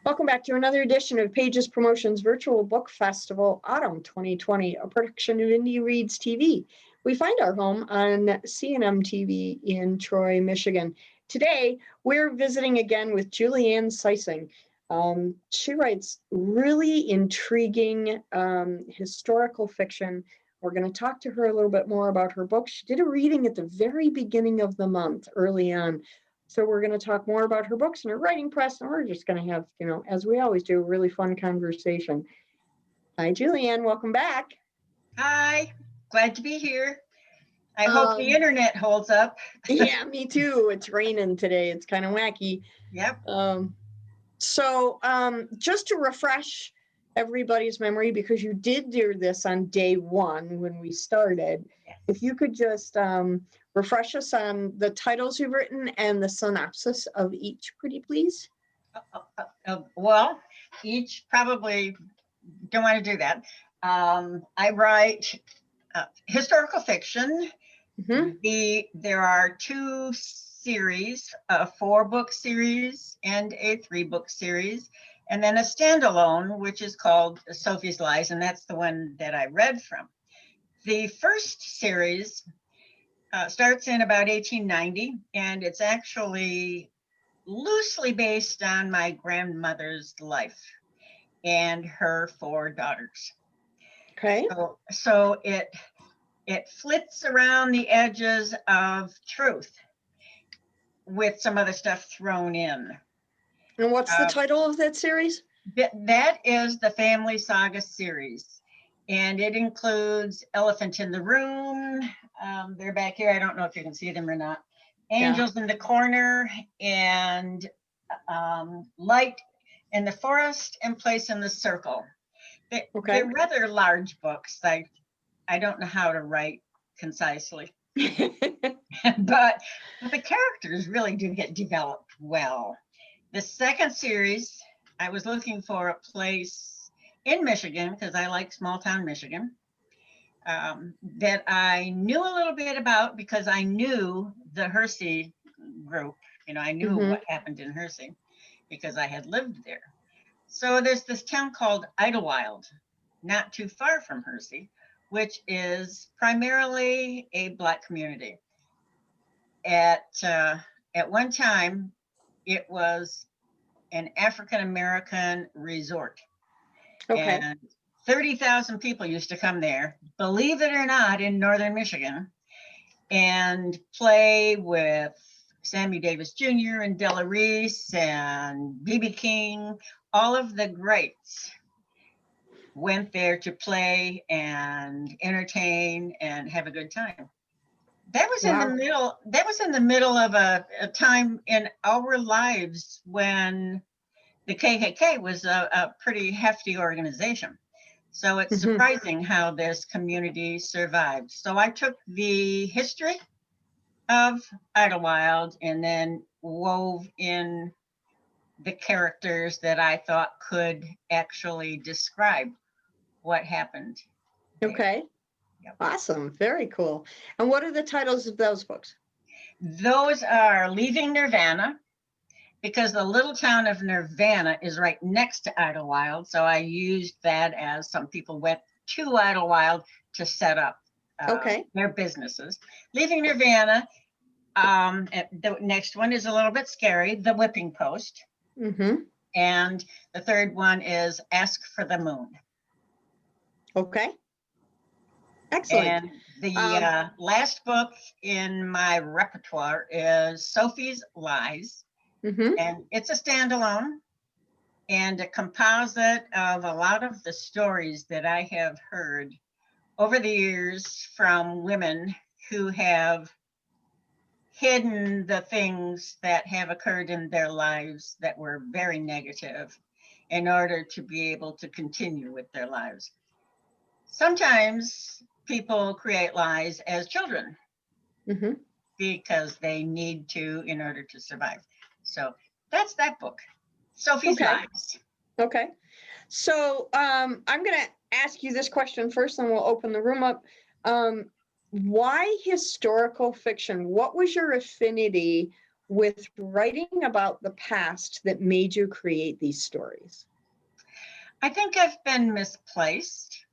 Welcome back to another edition of Pages Promotions Virtual Book Festival Autumn 2020, a production of Indie Reads TV. We find our home on C&M TV in Troy, Michigan. Today, we're visiting again with JuliAnne Sisung. She writes really intriguing historical fiction. We're going to talk to her a little bit more about her book. She did a reading at the very beginning of the month, early on. So we're going to talk more about her books and her writing press, and we're just going to have, as we always do, a really fun conversation. Hi, JuliAnne. Welcome back. Hi. Glad to be here. I hope the internet holds up. Yeah, me too. It's raining today. It's kind of wacky. Yep. So just to refresh everybody's memory, because you did do this on day one when we started, Yes. if you could just refresh us on the titles you've written and the synopsis of each, pretty please. Well, each probably don't want to do that. I write historical fiction. Mm-hmm. There are two series, a 4-book series and a 3-book series, and then a standalone, which is called Sophie's Lies, and that's the one that I read from. The first series starts in about 1890, and it's actually loosely based on my grandmother's life and her 4 daughters. Okay. So it flits around the edges of truth with some other stuff thrown in. And what's the title of that series? That is the Family Saga series. And it includes Elephant in the Room. They're back here. I don't know if you can see them or not. Angels in the Corner, and Light in the Forest, and Place in the Circle. They're rather large books. I don't know how to write concisely. but the characters really do get developed well. The second series, I was looking for a place in Michigan, because I like small town Michigan, that I knew a little bit about, because I knew the Hersey group. I knew what happened in Hersey because I had lived there. So there's this town called Idaho, not too far from Hersey, which is primarily a Black community. At one time, it was an African-American resort. Okay. And 30,000 people used to come there, believe it or not, in northern Michigan, and play with Sammy Davis Jr. and Della Reese and B.B. King. All of the greats went there to play and entertain and have a good time. That was in the middle. That was in the middle of a time in our lives when the KKK was a pretty hefty organization. So it's surprising how this community survived. So I took the history of Idlewild and then wove in the characters that I thought could actually describe what happened there. Okay. Yep. Awesome. Very cool. And what are the titles of those books? Those are Leaving Nirvana, because the little town of Nirvana is right next to Idlewild. So I used that as some people went to Idlewild to set up their businesses. Leaving Nirvana. The next one is a little bit scary, The Whipping Post. And the third one is Ask for the Moon. Okay. Excellent. And the last book in my repertoire is Sophie's Lies. And it's a standalone and a composite of a lot of the stories that I have heard over the years from women who have hidden the things that have occurred in their lives that were very negative in order to be able to continue with their lives. Sometimes people create lies as children because they need to in order to survive. So that's that book, Sophie's Lies. Okay. So I'm going to ask you this question first, and we'll open the room up. Why historical fiction? What was your affinity with writing about the past that made you create these stories? I think I've been misplaced.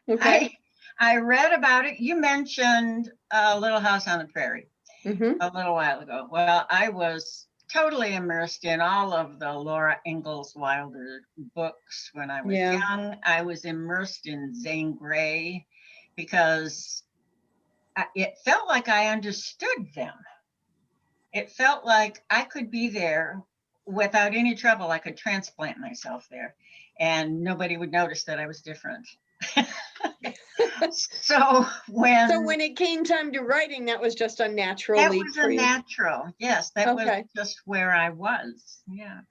Okay. I read about it. You mentioned Little House on the Prairie Mm-hmm. a little while ago. Well, I was totally immersed in all of the Laura Ingalls Wilder books when I was Yeah. young. I was immersed in Zane Grey because it felt like I understood them. It felt like I could be there without any trouble. I could transplant myself there and nobody would notice that I was different. So when it came time to writing, that was just a natural that leap was for a you. natural, yes, that was Okay. just where I was. Yeah.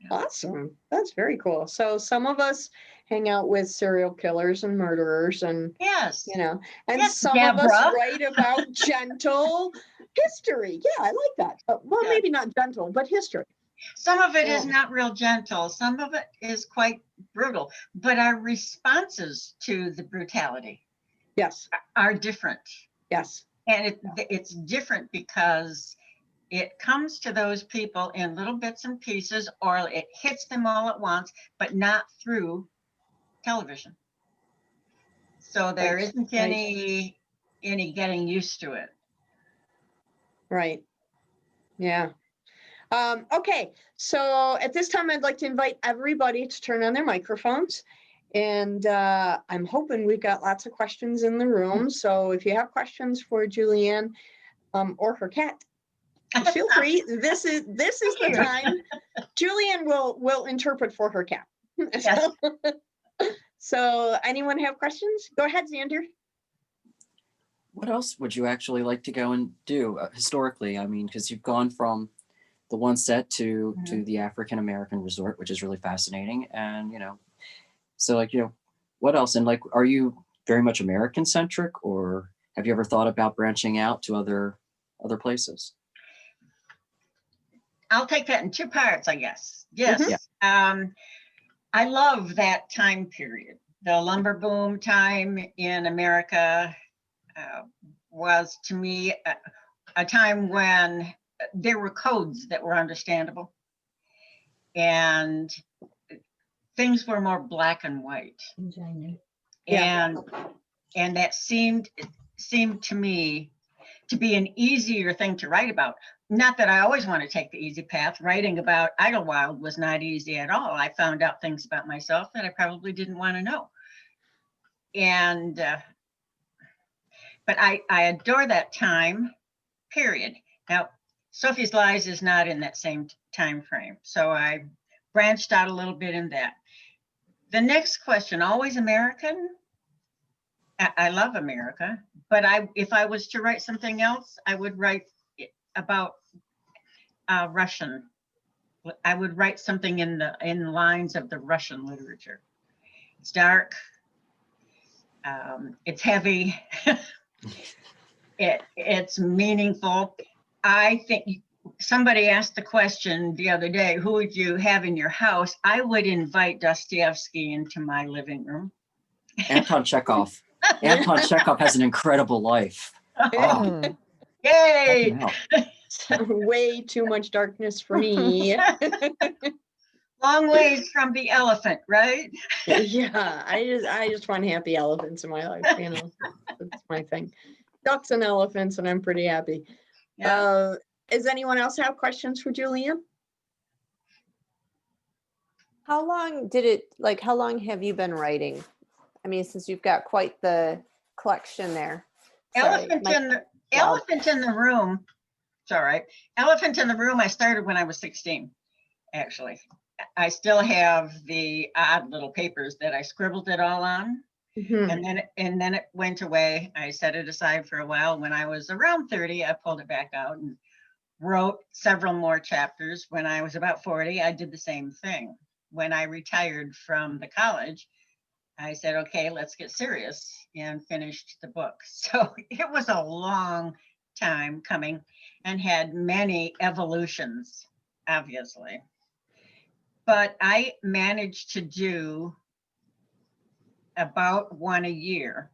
Awesome. That's very cool. So some of us hang out with serial killers and murderers and, Yes. and Yes, some of us Deborah. write about gentle history. Yeah, I like that. Well, Yeah. maybe not gentle, but history. Some of it is Yeah. not real gentle. Some of it is quite brutal, but our responses to the brutality Yes. are different. Yes. And it's different because it comes to those people in little bits and pieces, or it hits them all at once, but not through television. So there Right. isn't any getting used to it. Right. Yeah. Okay, so at this time, I'd like to invite everybody to turn on their microphones. And I'm hoping we've got lots of questions in the room. So if you have questions for JuliAnne or her cat, feel free. This is the time. JuliAnne will interpret for her cat. Yes. So anyone have questions? Go ahead, Xander. What else would you actually like to go and do historically? I mean, because you've gone from the one set to the African American resort, which is really fascinating. And so what else? And are you very much American centric, or have you ever thought about branching out to other places? I'll take that in two parts, I guess. Yes. Mm-hmm. Yeah. I love that time period. The lumber boom time in America was, to me, a time when there were codes that were understandable and things were more black and white. Yeah. And that seemed to me to be an easier thing to write about. Not that I always want to take the easy path. Writing about Idlewild was not easy at all. I found out things about myself that I probably didn't want to know. And but I adore that time period. Now, Sophie's Lies is not in that same time frame, so I branched out a little bit in that. The next question, always American? I love America, but if I was to write something else, I would write about Russian. I would write something in the lines of the Russian literature. It's dark. It's heavy. It's meaningful. I think somebody asked the question the other day, who would you have in your house? I would invite Dostoevsky into my living room. Anton Chekhov. Anton Chekhov has an incredible life. Oh. Yay! Way too much darkness for me. Long ways from the elephant, right? Yeah, I just want happy elephants in my life, that's my thing. Ducks and elephants, and I'm pretty happy. Yeah. Does anyone else have questions for JuliAnne? How long have you been writing? I mean, since you've got quite the collection there. Elephant in the Room. It's all right. Elephant in the Room, I started when I was 16, actually. I still have the odd little papers that I scribbled it all on. Mm-hmm. And then it went away. I set it aside for a while. When I was around 30, I pulled it back out and wrote several more chapters. When I was about 40, I did the same thing. When I retired from the college, I said, okay, let's get serious, and finished the book. So it was a long time coming and had many evolutions, obviously. But I managed to do about one a year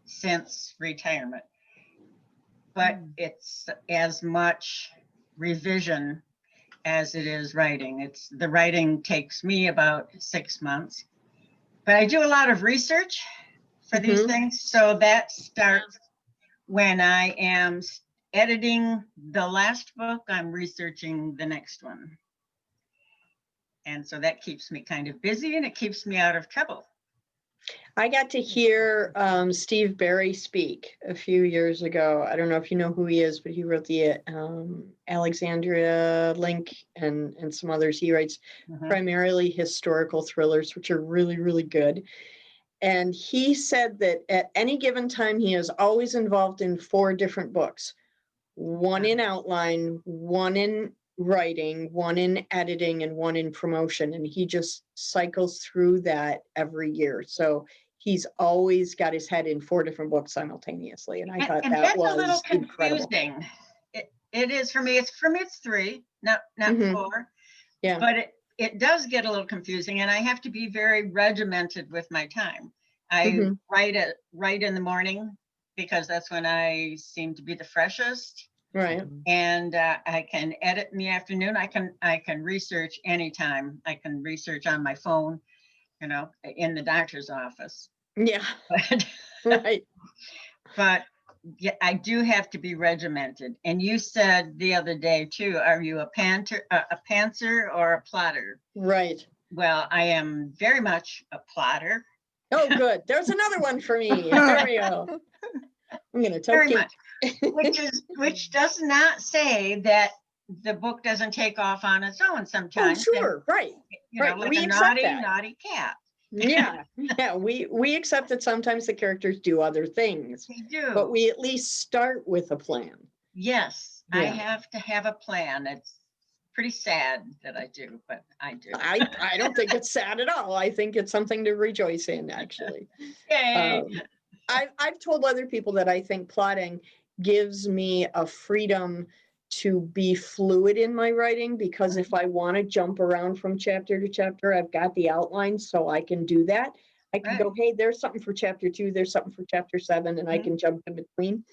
since retirement. but it's as much revision as it is writing. The writing takes me about 6 months, but I do a lot of research for these things. So that starts when I am editing the last book, I'm researching the next one. And so that keeps me kind of busy and it keeps me out of trouble. I got to hear Steve Barry speak a few years ago. I don't know if you know who he is, but he wrote the Alexandria Link and some others. He writes primarily historical thrillers, which are really, really good. And he said that at any given time, he is always involved in 4 different books, one in outline, one in writing, one in editing, and one in promotion. And he just cycles through that every year. So he's always got his head in 4 different books simultaneously. And I thought that that's was a little incredible. confusing. It is for me. It's 3, not 4. Yeah. But it does get a little confusing, and I have to be very regimented with my time. I write in the morning because that's when I seem to be the freshest. Right. And I can edit in the afternoon. I can research anytime. I can research on my phone, in the doctor's office. Yeah. Right. But yeah, I do have to be regimented. And you said the other day too, are you a pantser or a plotter? Right. Well, I am very much a plotter. Oh, good. There's another one for me. There we go. I'm going to tell Very Kate. much, which does not say that the book doesn't take off on its own sometimes. Oh, sure. Right. Right. Like We a accept that. naughty cat. Yeah. Yeah. We accept that sometimes the characters do other things, They do. but we at least start with a plan. Yes, Yeah. I have to have a plan. It's pretty sad that I do, but I do. I don't think it's sad at all. I think it's something to rejoice in, actually. Yay. I've told other people that I think plotting gives me a freedom to be fluid in my writing, because if I want to jump around from chapter to chapter, I've got the outline, so I can do that. I can go, hey, there's something for chapter 2, there's something for chapter 7, and I can jump in between.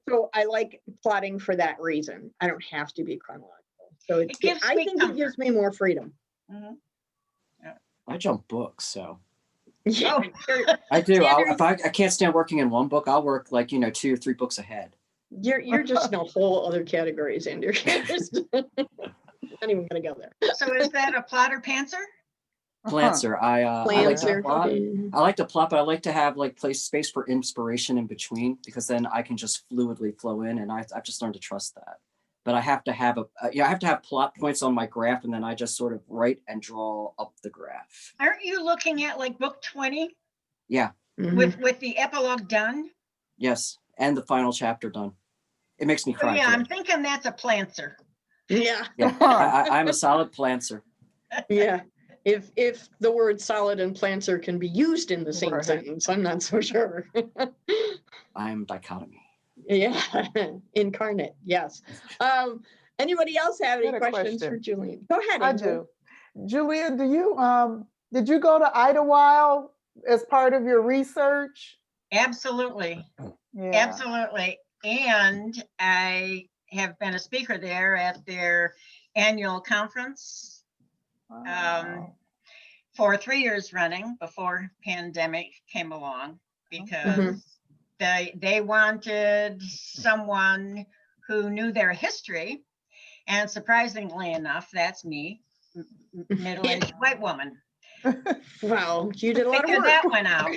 So I like plotting for that reason. I don't have to be chronological. So I think it gives me more freedom. I jump books, so. Yeah, I do. If I can't stand working in one book, I'll work 2 or 3 books ahead. You're just in a whole other categories, Andrew. Not even gonna go there. So is that a plotter pantser? Plancer. I like to plot. Mhm. I like to plot, but I like to have space for inspiration in between, because then I can just fluidly flow in, and I've just learned to trust that. But I have to have I have to have plot points on my graph, and then I just sort of write and draw up the graph. Aren't you looking at book 20? Yeah. With the epilogue done? Yes, and the final chapter done. It makes me cry. Yeah, I'm thinking that's a plancer. Yeah. Yeah, I'm a solid plancer. Yeah. If the word solid and planter can be used in the same sentence, I'm not so sure. I'm dichotomy. Yeah, incarnate. Yes. Anybody else have any questions for Julian? Go ahead, Angel. I do. Julian, did you go to Idaho as part of your research? Absolutely. Yeah. Absolutely. And I have been a speaker there at their annual conference for 3 years running before pandemic came along, because they wanted someone who knew their history. And surprisingly enough, that's me, middle-aged white woman. Well, you did a lot of work. That one out.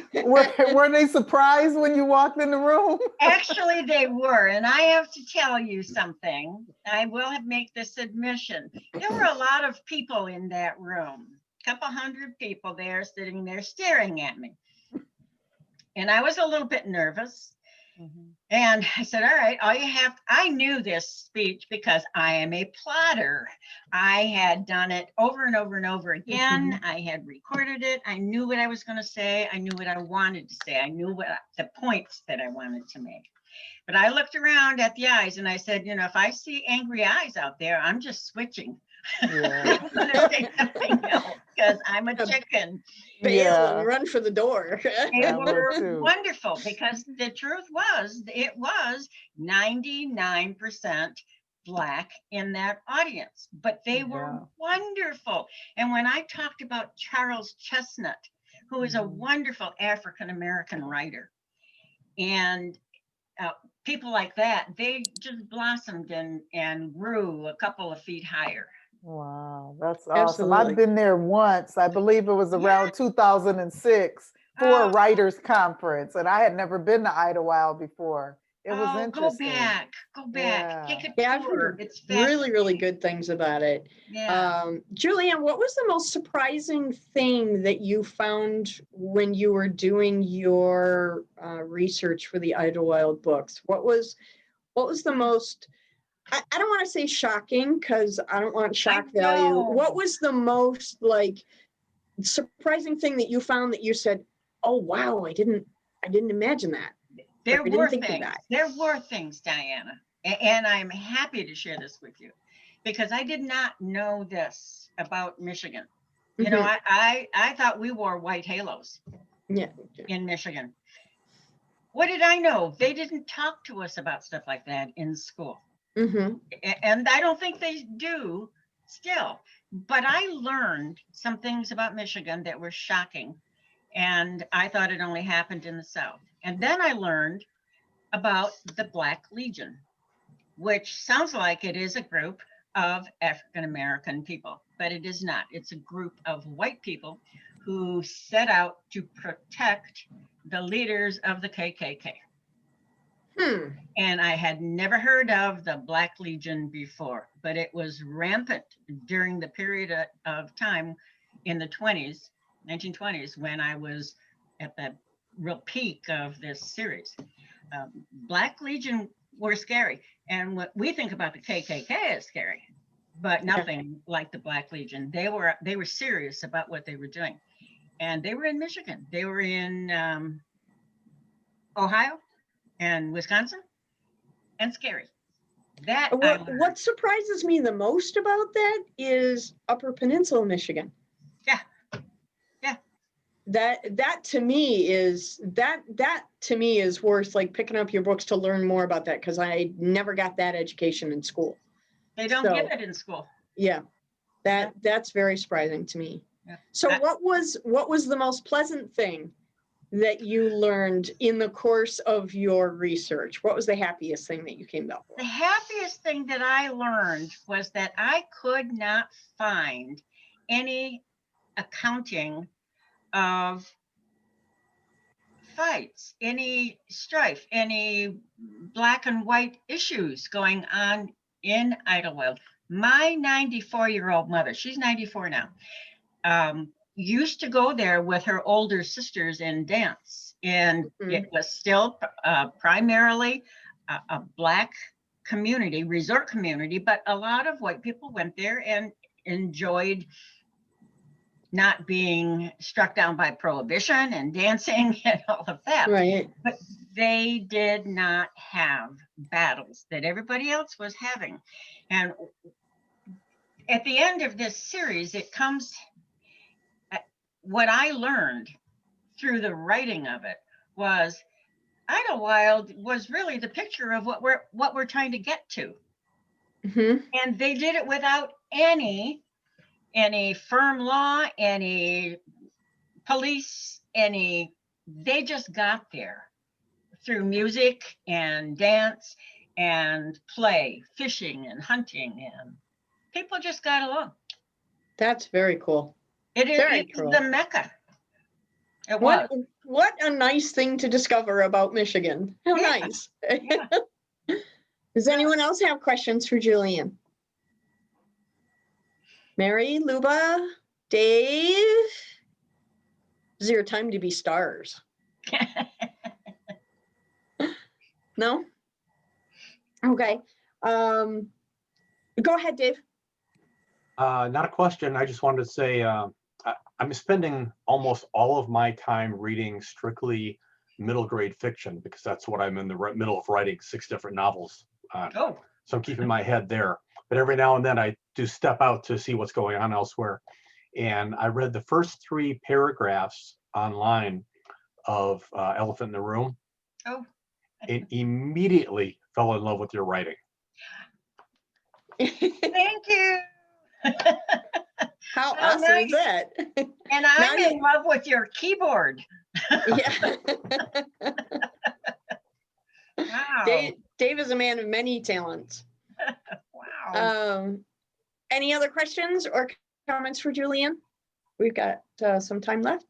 Were they surprised when you walked in the room? Actually, they were. And I have to tell you something. I will make this admission. There were a lot of people in that room, a couple hundred people there sitting there staring at me. And I was a little bit nervous. And I said, all right, I knew this speech because I am a plotter. I had done it over and over and over again. I had recorded it. I knew what I was going to say. I knew what I wanted to say. I knew the points that I wanted to make. But I looked around at the eyes and I said, you know, if I see angry eyes out there, I'm just switching. Yeah. I'm gonna say something else because I'm a chicken. Bail and run for the door. They I would were too. wonderful because the truth was, it was 99% Black in that audience, but they were Yeah. wonderful. And when I talked about Charles Chestnut, who is a Mhm. wonderful African-American writer, and people like that, they just blossomed and grew a couple of feet higher. Wow, that's awesome. Absolutely. I've been there once. I believe it was around 2006 for a Oh. writers conference, and I had never been to Idlewild before. It was Oh, interesting. go back, Yeah. take a Yeah, I've tour. heard It's really, really fascinating. good things about it. Yeah. Julianne, what was the most surprising thing that you found when you were doing your research for the Idlewild books? What was the most, I don't want to say shocking because I don't want shock value. know. What was the most like surprising thing that you found that you said, oh wow, I didn't imagine that. There I didn't were think of things. that. There were things, Diana, and I'm happy to share this with you because I did not know this about Michigan. You know, Mhm. I thought we wore white halos Yeah. in Michigan. What did I know? They didn't talk to us about stuff like that in school. Mm-hmm. And I don't think they do still. But I learned some things about Michigan that were shocking. And I thought it only happened in the South. And then I learned about the Black Legion, which sounds like it is a group of African American people, but it is not. It's a group of white people who set out to protect the leaders of the KKK. And I had never heard of the Black Legion before, but it was rampant during the period of time in the 1920s, when I was at the real peak of this series. Black Legion were scary. And what we think about the KKK is scary, but nothing like the Black Legion. They were serious about what they were doing. And they were in Michigan. They were in Ohio and Wisconsin, and scary. That What surprises me the most about that is Upper Peninsula, Michigan. Yeah. That to me is worth like picking up your books to learn more about that, because I never got that education in school. They don't give it in school. Yeah. That's very surprising to me. Yeah. So what was the most pleasant thing that you learned in the course of your research? What was the happiest thing that you came up with? The happiest thing that I learned was that I could not find any accounting of fights, any strife, any Black and white issues going on in Idlewild. My 94-year-old mother, she's 94 now, used to go there with her older sisters and dance. And it was still primarily a Black community, resort community, but a lot of white people went there and enjoyed not being struck down by prohibition and dancing and all of that. Right. But they did not have battles that everybody else was having. And at the end of this series, it comes, what I learned through the writing of it was Idlewild was really the picture of what we're trying to get to. Mm-hmm. And they did it without any firm law, any police, they just got there through music and dance and play, fishing and hunting, and people just got along. That's very cool. It is cool. the Mecca. It was. What a nice thing to discover about Michigan. How nice. Yeah. Does anyone else have questions for Julianne? Mary, Luba, Dave? Is your time to be stars? No? Okay. Go ahead, Dave. Not a question. I just wanted to say I'm spending almost all of my time reading strictly middle grade fiction, because that's what I'm in the middle of writing, 6 different novels on. Oh, So I'm keeping my head there. But every now and then I do step out to see what's going on elsewhere. And I read the first 3 paragraphs online of Elephant in the Room, oh. and immediately fell in love with your writing. Thank you. How Oh, awesome is nice. that? And I'm Now in love with your keyboard. Yeah. Wow. Dave is a man of many talents. Wow. Any other questions or comments for JuliAnne? We've got some time left.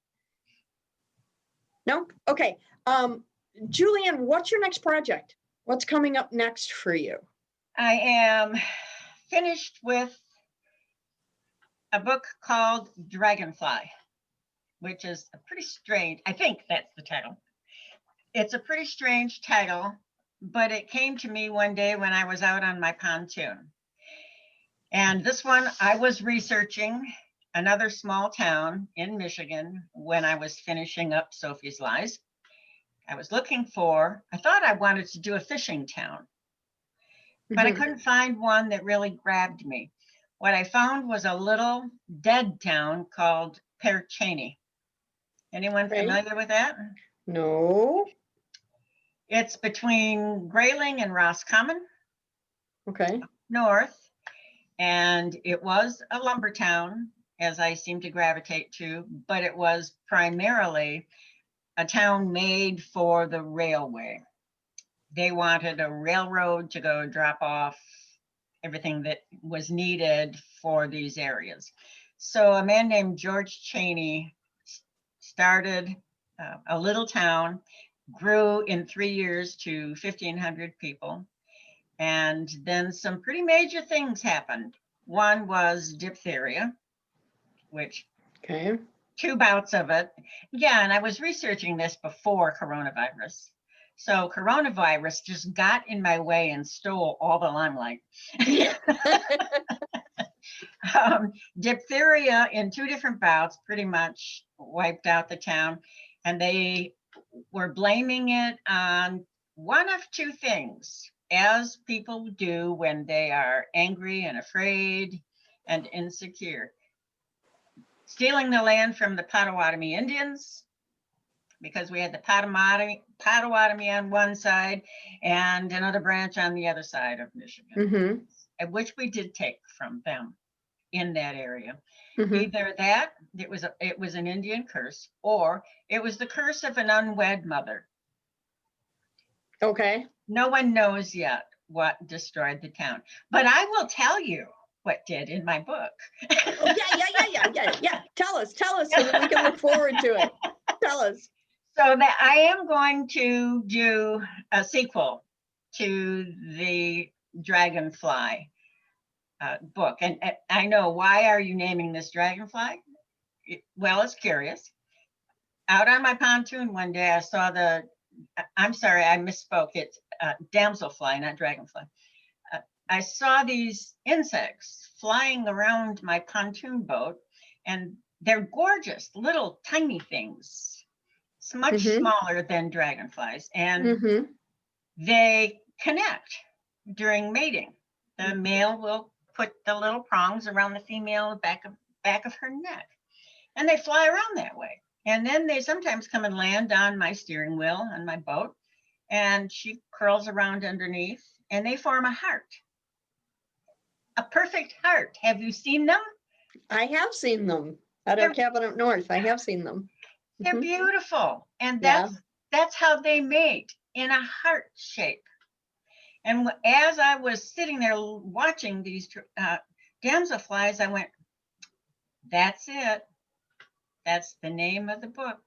No? Okay. JuliAnne, what's your next project? What's coming up next for you? I am finished with a book called Dragonfly, which is a pretty strange, I think that's the title. It's a pretty strange title, but it came to me one day when I was out on my pontoon. And this one, I was researching another small town in Michigan when I was finishing up Sophie's Lies. I was looking for, I thought I wanted to do a fishing town, but I couldn't find one that really grabbed me. What I found was a little dead town called Pear Cheney. Anyone familiar with that? No. It's between Grayling and Roscommon, Okay. north, and it was a lumber town, as I seem to gravitate to, but it was primarily a town made for the railway. They wanted a railroad to go drop off everything that was needed for these areas. So a man named George Cheney started a little town, grew in 3 years to 1,500 people. And then some pretty major things happened. One was diphtheria, which 2 bouts of it. Yeah, and I was researching this before coronavirus. So coronavirus just got in my way and stole all the limelight. Diphtheria in 2 different bouts pretty much wiped out the town, and they were blaming it on one of 2 things, as people do when they are angry and afraid and insecure. Stealing the land from the Potawatomi Indians, because we had the Potawatomi on one side and another branch on the other side of Michigan, which we did take from them in that area. Either that, it was an Indian curse, or it was the curse of an unwed mother. Okay. No one knows yet what destroyed the town, but I will tell you what did in my book. Yeah. Tell us so that we can look forward to it. Tell us. So that I am going to do a sequel to the Dragonfly book. And I know, why are you naming this Dragonfly? Well, it's curious. Out on my pontoon one day, I saw I'm sorry, I misspoke. It's damselfly, not dragonfly. I saw these insects flying around my pontoon boat, and they're gorgeous, little tiny things. It's much smaller than dragonflies, and they connect during mating. The male will put the little prongs around the female back of her neck, and they fly around that way. And then they sometimes come and land on my steering wheel on my boat, and she curls around underneath, and they form a heart. A perfect heart. Have you seen them? I have seen them at our cabin up north. I have seen them. They're beautiful. And that's how they mate, in a heart shape. And as I was sitting there watching these damselflies, I went, that's it. That's the name of the book.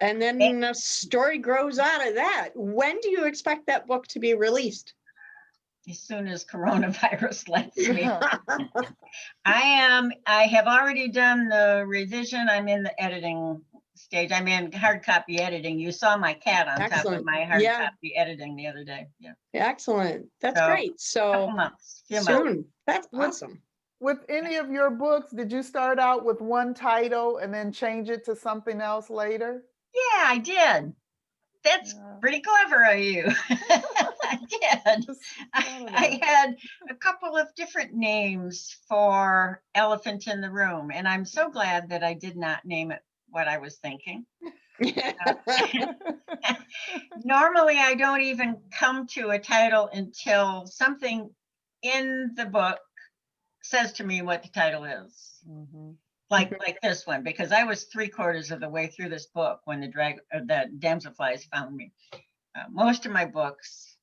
And then a story grows out of that. When do you expect that book to be released? As soon as coronavirus lets me. I have already done the revision. I'm in the editing stage. I'm in hard copy editing. You saw my cat on top of my hard copy editing the other day. Yeah. Excellent. That's great. So few soon. months. That's awesome. With any of your books, did you start out with one title and then change it to something else later? Yeah, I did. That's Yeah. pretty clever of you. I did. Just I, thought of I that. had a couple of different names for Elephant in the Room, and I'm so glad that I did not name it what I was thinking. Normally, I don't even come to a title until something in the book says to me what the title is. Mhm. Like this one, because I was 3/4 of the way through this book when the damselflies found me. Most of my books,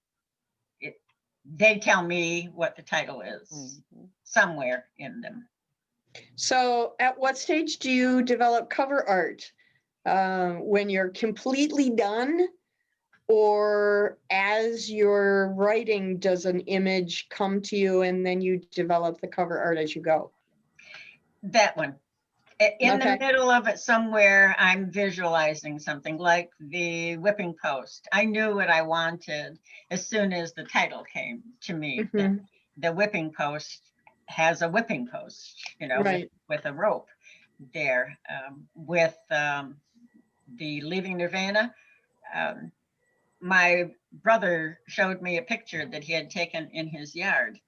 they tell me what the title is Mhm. somewhere in them. So at what stage do you develop cover art? When you're completely done, or as you're writing, does an image come to you and then you develop the cover art as you go? That one. In the Okay. middle of it somewhere, I'm visualizing something like the whipping post. I knew what I wanted as soon as the title came to me. Mhm. The whipping post has a whipping post, Right. with a rope there. With the Leaving Nirvana, my brother showed me a picture that he had taken in his yard.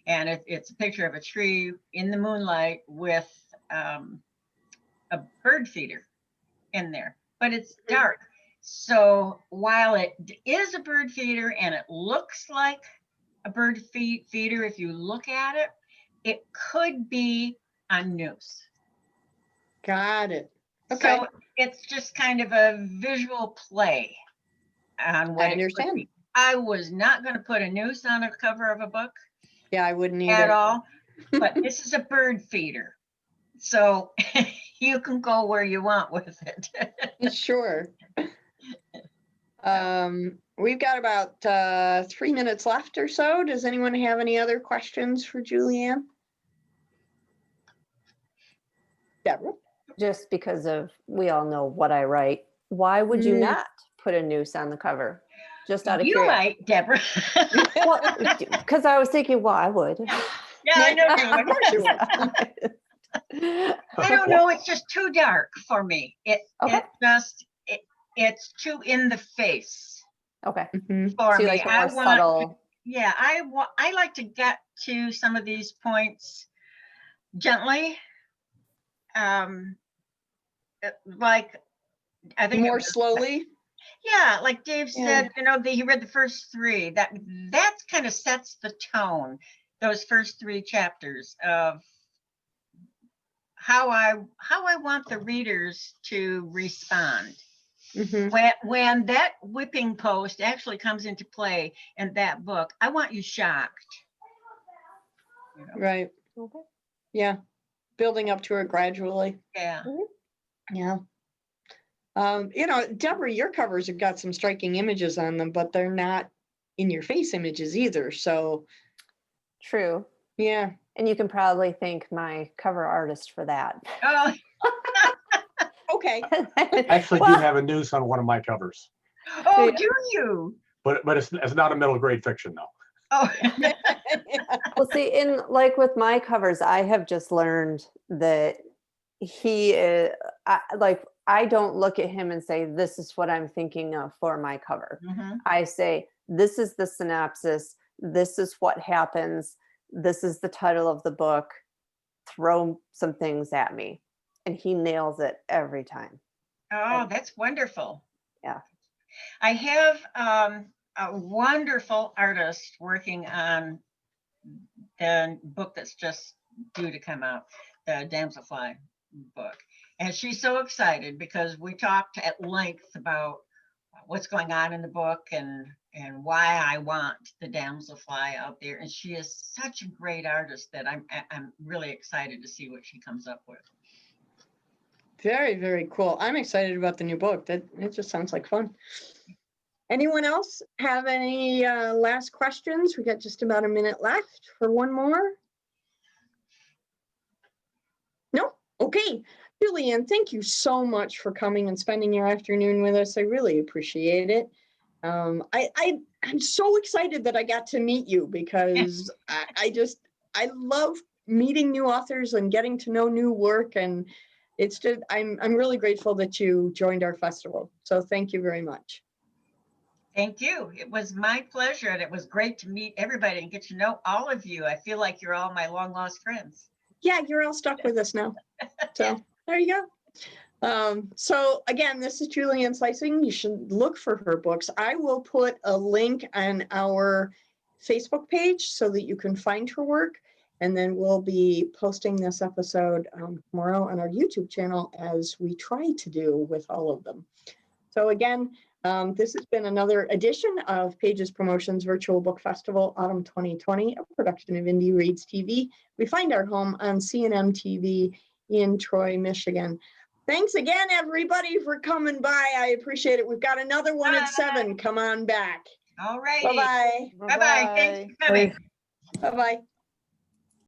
And it's a picture of a tree in the moonlight with a bird feeder in there, but it's dark. So while it is a bird feeder and it looks like a bird feeder, if you look at it, it could be a noose. Got it. Okay. So it's just kind of a visual play on what I it could understand. be. I was not going to put a noose on a cover of a book Yeah, I wouldn't at either. all, but this is a bird feeder. So you can go where you want with it. Sure. We've got about 3 minutes left or so. Does anyone have any other questions for JuliAnne? Deborah? Just because of, we all know what I write, why would you Mm. not put a noose on the cover? Just out of You curiosity. might, Deborah. Well, because I was thinking, well, I would. Yeah, I know you Of course you would. I don't know. It's just too dark for me. Okay. It's too in the face Okay. Mhm. for So you me. like more subtle. Yeah, I like to get to some of these points gently. Like I think More slowly? yeah, like Dave Yeah. said, he read the first 3. That kind of sets the tone. Those first 3 chapters of how I want the readers to respond. Mhm. When that whipping post actually comes into play in that book, I want you shocked. Right. Okay. Yeah. Building up to it gradually. Yeah. Yeah. Deborah, your covers have got some striking images on them, but they're not in your face images either. So True. yeah. And you can probably thank my cover artist for that. Oh, Okay. I actually do have a noose on one of my covers, oh, Yeah. do you? but it's not a middle grade fiction though. Oh, Well, see, in like with my covers, I have just learned that he is I don't look at him and say, this is what I'm thinking of for my cover. mhm. I say, this is the synopsis. This is what happens. This is the title of the book. Throw some things at me. And he nails it every time. Oh, that's wonderful. Yeah. I have a wonderful artist working on the book that's just due to come out, the Damselfly book. And she's so excited because we talked at length about what's going on in the book and why I want the damselfly out there. And she is such a great artist that I'm really excited to see what she comes up with. Very, very cool. I'm excited about the new book. It just sounds like fun. Anyone else have any last questions? We got just about a minute left for one more. No? Okay. JuliAnne, thank you so much for coming and spending your afternoon with us. I really appreciate it. I'm so excited that I got to meet you because I love meeting new authors and getting to know new work, and it's just I'm really grateful that you joined our festival. So thank you very much. Thank you. It was my pleasure, and it was great to meet everybody and get to know all of you. I feel like you're all my long lost friends. Yeah, you're all stuck with us now. So there you go. So again, this is JuliAnne Sisung. You should look for her books. I will put a link on our Facebook page so that you can find her work. And then we'll be posting this episode tomorrow on our YouTube channel, as we try to do with all of them. So again, this has been another edition of Pages Promotions Virtual Book Festival Autumn 2020, a production of Indie Reads TV. We find our home on CNM TV in Troy, Michigan. Thanks again, everybody, for coming by. I appreciate it. We've got another one at 7. Come on back. All right. Bye-bye. Bye-bye. Thanks for coming. Bye-bye.